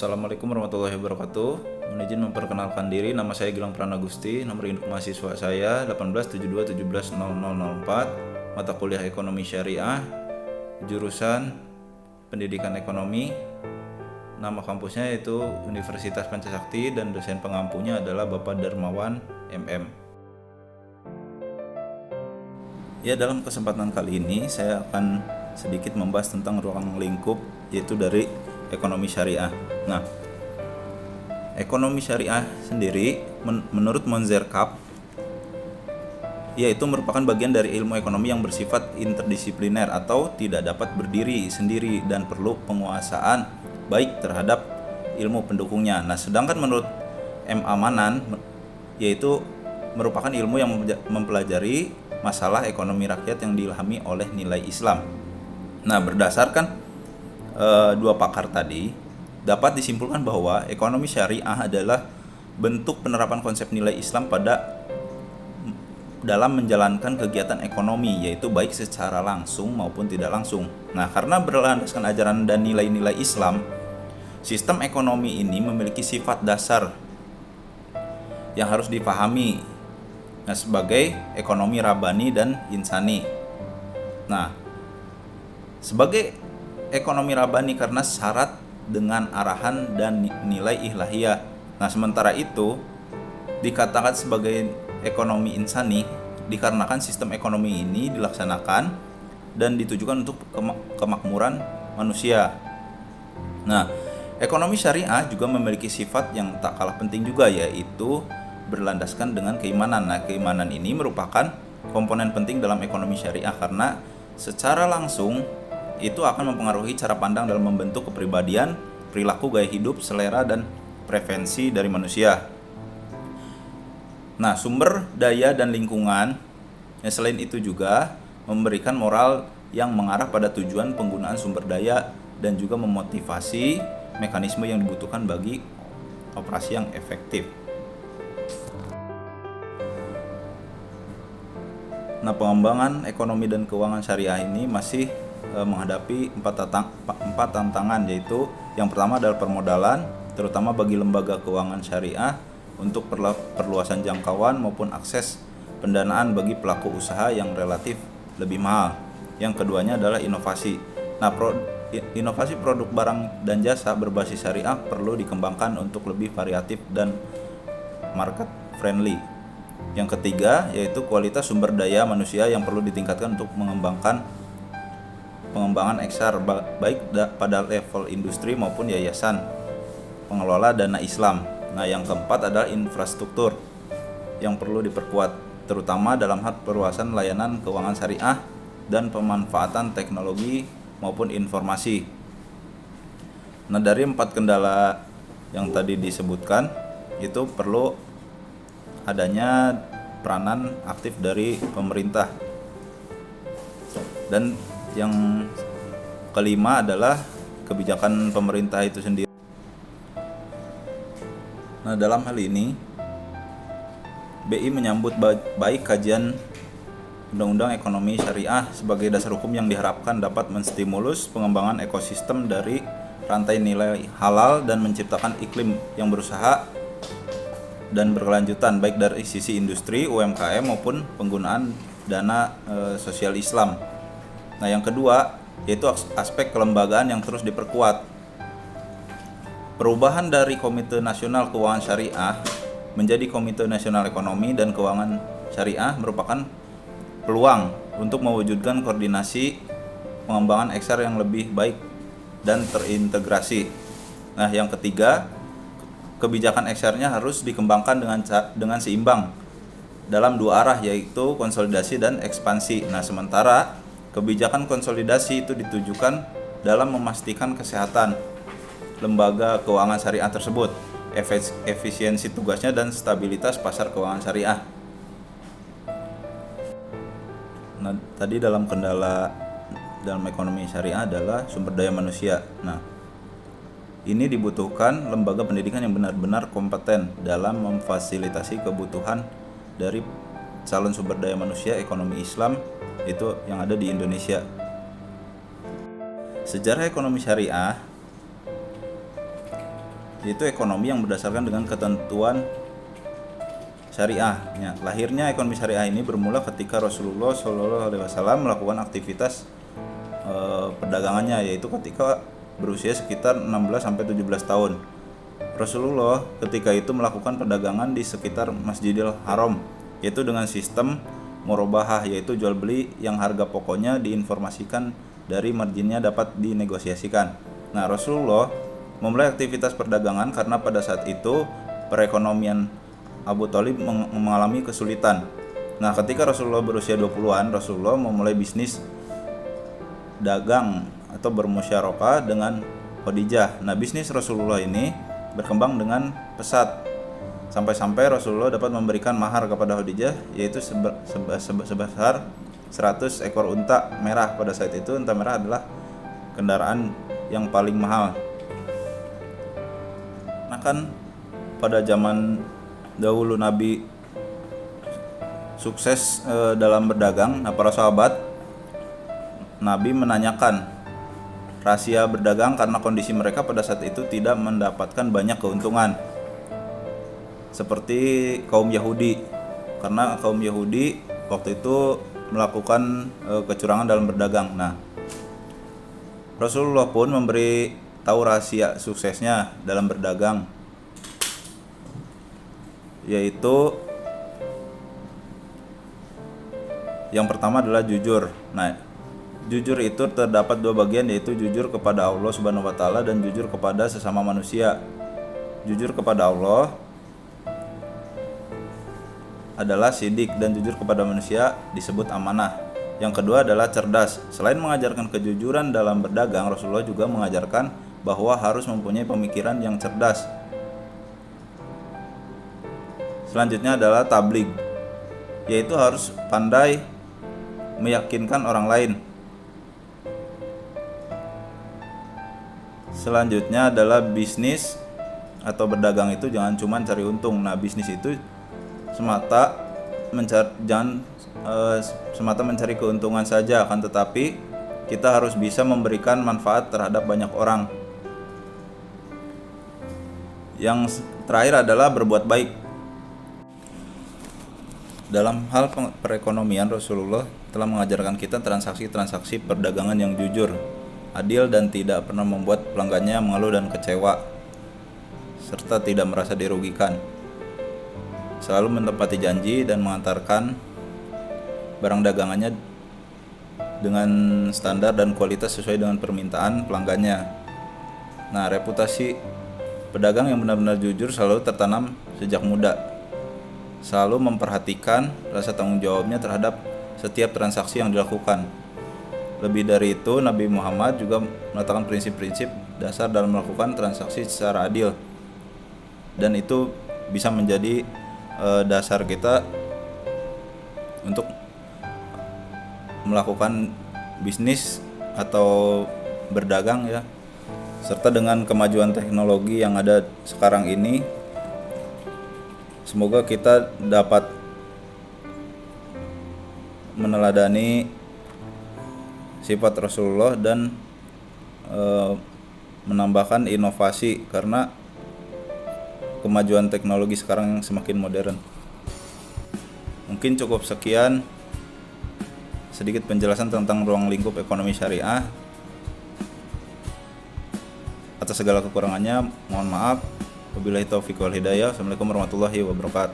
Assalamualaikum warahmatullahi wabarakatuh. Mohon izin memperkenalkan diri, nama saya Gilang Pranagusti, nomor induk mahasiswa saya 1872170004, mata kuliah Ekonomi Syariah, jurusan Pendidikan Ekonomi. Nama kampusnya yaitu Universitas Pancasakti dan dosen pengampunya adalah Bapak Darmawan MM. Ya, dalam kesempatan kali ini saya akan sedikit membahas tentang ruang lingkup yaitu dari ekonomi syariah. Nah, ekonomi syariah sendiri menurut Monzerkap yaitu merupakan bagian dari ilmu ekonomi yang bersifat interdisipliner atau tidak dapat berdiri sendiri dan perlu penguasaan baik terhadap ilmu pendukungnya. Nah, sedangkan menurut M. Amanan yaitu merupakan ilmu yang mempelajari masalah ekonomi rakyat yang diilhami oleh nilai Islam. Nah, berdasarkan dua pakar tadi, dapat disimpulkan bahwa ekonomi syariah adalah bentuk penerapan konsep nilai Islam dalam menjalankan kegiatan ekonomi, yaitu baik secara langsung maupun tidak langsung. Nah, karena berlandaskan ajaran dan nilai-nilai Islam, sistem ekonomi ini memiliki sifat dasar yang harus dipahami sebagai ekonomi rabani dan insani. Nah, sebagai ekonomi rabani karena syarat dengan arahan dan nilai ilahiyah. Nah, sementara itu dikatakan sebagai ekonomi insani dikarenakan sistem ekonomi ini dilaksanakan dan ditujukan untuk kemakmuran manusia. Nah, ekonomi syariah juga memiliki sifat yang tak kalah penting juga, yaitu berlandaskan dengan keimanan. Nah, keimanan ini merupakan komponen penting dalam ekonomi syariah karena secara langsung itu akan mempengaruhi cara pandang dalam membentuk kepribadian, perilaku, gaya hidup, selera, dan preferensi dari manusia. Nah, sumber daya dan lingkungan selain itu juga memberikan moral yang mengarah pada tujuan penggunaan sumber daya dan juga memotivasi mekanisme yang dibutuhkan bagi operasi yang efektif. Nah, pengembangan ekonomi dan keuangan syariah ini masih menghadapi empat tantangan, yaitu yang pertama adalah permodalan, terutama bagi lembaga keuangan syariah untuk perluasan jangkauan maupun akses pendanaan bagi pelaku usaha yang relatif lebih mahal. Yang keduanya adalah inovasi. Nah, inovasi produk barang dan jasa berbasis syariah perlu dikembangkan untuk lebih variatif dan market friendly. Yang ketiga yaitu kualitas sumber daya manusia yang perlu ditingkatkan untuk pengembangan eksar baik pada level industri maupun yayasan pengelola dana Islam. Nah, yang keempat adalah infrastruktur yang perlu diperkuat, terutama dalam hal perluasan layanan keuangan syariah dan pemanfaatan teknologi maupun informasi. Nah, dari empat kendala yang tadi disebutkan itu perlu adanya peranan aktif dari pemerintah. Dan yang kelima adalah kebijakan pemerintah itu sendiri. Nah, dalam hal ini BI menyambut baik kajian Undang-Undang Ekonomi Syariah sebagai dasar hukum yang diharapkan dapat menstimulus pengembangan ekosistem dari rantai nilai halal dan menciptakan iklim yang berusaha dan berkelanjutan baik dari sisi industri, UMKM maupun penggunaan dana sosial Islam. Nah, yang kedua yaitu aspek kelembagaan yang terus diperkuat. Perubahan dari Komite Nasional Keuangan Syariah menjadi Komite Nasional Ekonomi dan Keuangan Syariah merupakan peluang untuk mewujudkan koordinasi pengembangan eksar yang lebih baik dan terintegrasi. Nah, yang ketiga, kebijakan eksarnya harus dikembangkan dengan seimbang dalam dua arah, yaitu konsolidasi dan ekspansi. Nah, sementara kebijakan konsolidasi itu ditujukan dalam memastikan kesehatan lembaga keuangan syariah tersebut, efisiensi tugasnya, dan stabilitas pasar keuangan syariah. Nah, tadi dalam kendala dalam ekonomi syariah adalah sumber daya manusia. Nah, ini dibutuhkan lembaga pendidikan yang benar-benar kompeten dalam memfasilitasi kebutuhan dari calon sumber daya manusia ekonomi Islam itu yang ada di Indonesia. Sejarah ekonomi syariah yaitu ekonomi yang berdasarkan dengan ketentuan syariah. Ya, lahirnya ekonomi syariah ini bermula ketika Rasulullah SAW melakukan aktivitas perdagangannya, yaitu ketika berusia sekitar 16-17 tahun. Rasulullah ketika itu melakukan perdagangan di sekitar Masjidil Haram, yaitu dengan sistem murabahah, yaitu jual beli yang harga pokoknya diinformasikan dari marginnya dapat dinegosiasikan. Nah, Rasulullah memulai aktivitas perdagangan karena pada saat itu perekonomian Abu Thalib mengalami kesulitan. Nah, ketika Rasulullah berusia 20-an, Rasulullah memulai bisnis dagang atau bermusyarakah dengan Khadijah. Nah, bisnis Rasulullah ini berkembang dengan pesat sampai-sampai Rasulullah dapat memberikan mahar kepada Khadijah, yaitu sebesar 100 ekor unta merah. Pada saat itu unta merah adalah kendaraan yang paling mahal. Nah, kan pada zaman dahulu Nabi sukses dalam berdagang. Nah, para sahabat Nabi menanyakan rahasia berdagang karena kondisi mereka pada saat itu tidak mendapatkan banyak keuntungan seperti kaum Yahudi, karena kaum Yahudi waktu itu melakukan kecurangan dalam berdagang. Nah, Rasulullah pun memberi tahu rahasia suksesnya dalam berdagang, yaitu yang pertama adalah jujur. Nah, jujur itu terdapat dua bagian, yaitu jujur kepada Allah Subhanahu wa taala dan jujur kepada sesama manusia. Jujur kepada Allah adalah sidik dan jujur kepada manusia disebut amanah. Yang kedua adalah cerdas. Selain mengajarkan kejujuran dalam berdagang, Rasulullah juga mengajarkan bahwa harus mempunyai pemikiran yang cerdas. Selanjutnya adalah tabligh, yaitu harus pandai meyakinkan orang lain. Selanjutnya adalah bisnis atau berdagang itu jangan cuma cari untung. Nah, bisnis itu semata mencari keuntungan saja, akan tetapi kita harus bisa memberikan manfaat terhadap banyak orang. Yang terakhir adalah berbuat baik. Dalam hal perekonomian, Rasulullah telah mengajarkan kita transaksi-transaksi perdagangan yang jujur, adil, dan tidak pernah membuat pelanggannya mengeluh dan kecewa, serta tidak merasa dirugikan. Selalu menepati janji dan mengantarkan barang dagangannya dengan standar dan kualitas sesuai dengan permintaan pelanggannya. Nah, reputasi pedagang yang benar-benar jujur selalu tertanam sejak muda, selalu memperhatikan rasa tanggung jawabnya terhadap setiap transaksi yang dilakukan. Lebih dari itu, Nabi Muhammad juga meletakkan prinsip-prinsip dasar dalam melakukan transaksi secara adil, dan itu bisa menjadi dasar kita untuk melakukan bisnis atau berdagang ya. Serta dengan kemajuan teknologi yang ada sekarang ini, semoga kita dapat meneladani sifat Rasulullah dan menambahkan inovasi, karena kemajuan teknologi sekarang yang semakin modern. Mungkin cukup sekian sedikit penjelasan tentang ruang lingkup ekonomi syariah. Atas segala kekurangannya mohon maaf. Wabillahi taufiq wal hidayah. Assalamualaikum warahmatullahi wabarakatuh.